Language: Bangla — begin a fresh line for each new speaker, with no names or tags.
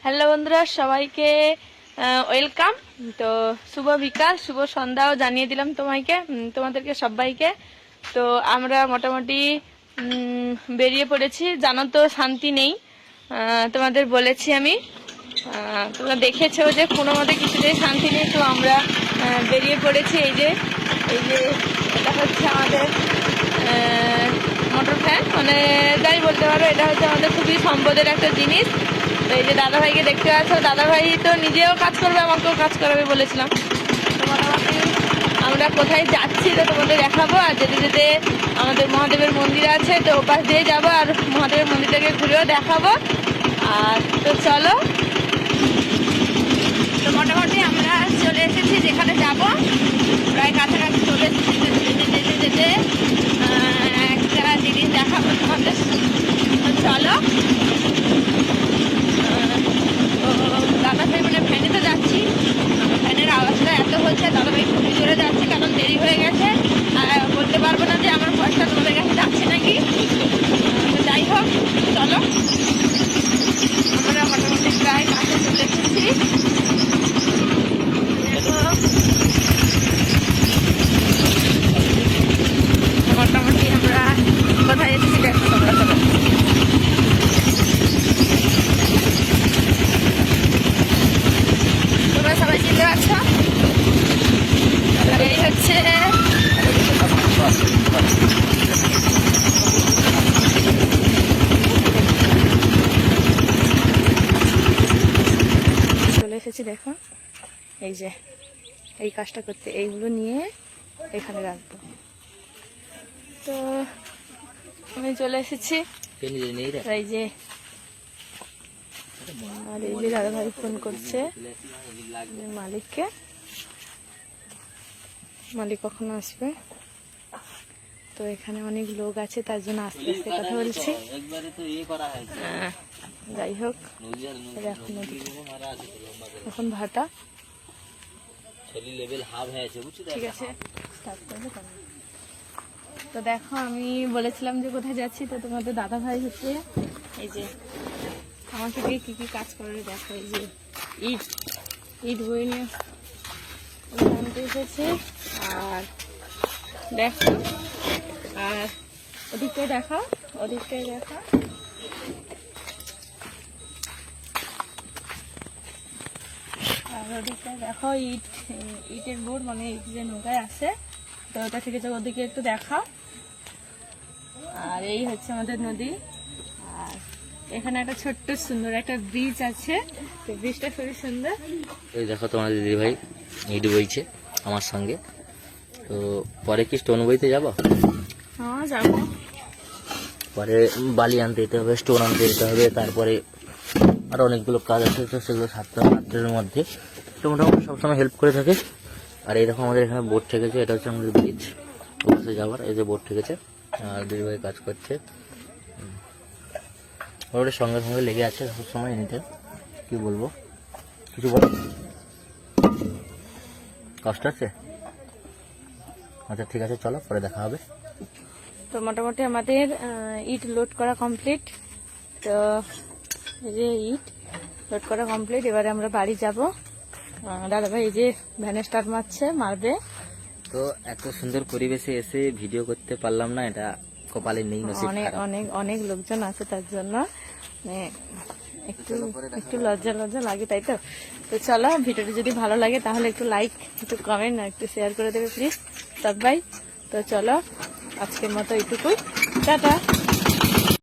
হ্যালো বন্ধুরা, সবাইকে ওয়েলকাম। তো শুভ বিকাল, শুভ সন্ধ্যাও জানিয়ে দিলাম তোমাদেরকে সবাইকে। তো আমরা মোটামুটি বেরিয়ে পড়েছি। জানো তো শান্তি নেই, তোমাদের বলেছি আমি। তোমরা দেখেছো যে কোনো মতে কিছুতেই শান্তি নেই। তো আমরা বেরিয়ে পড়েছি। এই যে এটা হচ্ছে আমাদের মোটর ফ্যান, মানে যাই বলতে পারো, এটা হচ্ছে আমাদের খুবই সম্পদের একটা জিনিস। তো এই যে দাদাভাইকে দেখতে পাচ্ছ, দাদাভাই তো নিজেও কাজ করবে, আমাকেও কাজ করাবে বলেছিলাম। তো মোটামুটি আমরা কোথায় যাচ্ছি তো তোমাদের দেখাবো। আর যেতে যেতে আমাদের মহাদেবের মন্দির আছে, তো ওপাশ দিয়ে যাবো আর মহাদেবের মন্দিরটাকে ঘুরেও দেখাবো। আর তো চলো, তো মোটামুটি আমরা চলে এসেছি যেখানে যাব, প্রায় কাছাকাছি চলে এসেছি। যেতে যেতে একটা জিনিস দেখাবো তোমাদের, চলো। দাদাভাই মানে ভ্যানে তো যাচ্ছি, ভ্যানের আওয়াজটা এত হচ্ছে, দাদাভাই খুবই জোরে যাচ্ছি কারণ দেরি হয়ে গেছে। বলতে পারবো না যে আমার পয়সা তোমাদের কাছে যাচ্ছে নাকি। যাই হোক, চলো, আমরা মোটামুটি প্রায় কাছে চলে এসেছি। মোটামুটি আমরা কোথায় এসেছি দেখো তোমরা সবাই। তোমরা সবাই চিনতে পারছো, এই হচ্ছে চলে এসেছি। দেখো এই যে এই কাজটা করতে, এইগুলো নিয়ে এখানে রাখবো। তো আমি চলে এসেছি। এই যে আর এই যে দাদাভাই ফোন করছে মালিককে, মালিক কখন আসবে। তো এখানে অনেক লোক আছে, তার জন্য আস্তে আস্তে কথা বলছি। যাই হোক, এখন ভাটা ঠিক আছে। তো দেখো, আমি বলেছিলাম যে কোথায় যাচ্ছি, তো তোমাদের দাদাভাই হচ্ছে এই যে আমাকে দিয়ে কি কি কাজ করে দেখো। এই যে ইট বই নিয়ে আনতে এসেছে। আর দেখো, আর ওদিকটায় দেখো, ওদিকটায় দেখো, আর ওদিকটায় দেখো ইটের বোর্ড, মানে ইট যে নৌকায় আছে, তো ওটা থেকে যাবো। ওদিকে একটু দেখাও। আর এই হচ্ছে আমাদের নদী। আর এখানে একটা ছোট্ট সুন্দর একটা ব্রিজ আছে, তো ব্রিজটা খুবই সুন্দর।
এই দেখো তোমার দিদি ভাই ইট বইছে আমার সঙ্গে। তো পরে কি স্টোন বইতে যাবো?
হ্যাঁ যাবো।
পরে বালি আনতে যেতে হবে, স্টোন আনতে যেতে হবে, তারপরে আরো অনেকগুলো কাজ আছে, তো সেগুলো সাতটা রাত্রের মধ্যে। তো মোটামুটি সবসময় হেল্প করে থাকে। আর এই দেখো আমাদের এখানে বোট ঠেকেছে, এটা হচ্ছে আমাদের ব্রিজ, ওপাশে যাওয়ার। এই যে বোট ঠেকেছে আর দিদি ভাই কাজ করছে, ওটা সঙ্গে সঙ্গে লেগে আছে সব সময় এনিতে। কি বলবো, কিছু বলো? কষ্ট আছে? আচ্ছা ঠিক আছে, চলো পরে দেখা হবে।
তো মোটামুটি আমাদের ইট লোড করা কমপ্লিট। তো এই যে ইট লোড করা কমপ্লিট, এবারে আমরা বাড়ি যাব। দাদাভাই এই যে ভ্যানে স্টার্ট মারবে।
তো এত সুন্দর পরিবেশে এসে ভিডিও করতে পারলাম না, এটা কপালে নেই, নসিব খারাপ।
অনেক লোকজন আছে, তার জন্য একটু লজ্জা লাগে, তাই তো। তো চলো, ভিডিওটি যদি ভালো লাগে তাহলে একটু লাইক, একটু কমেন্ট, একটু শেয়ার করে দেবে প্লিজ সবাই। তো চলো, আজকের মতো এইটুকুই, টাটা।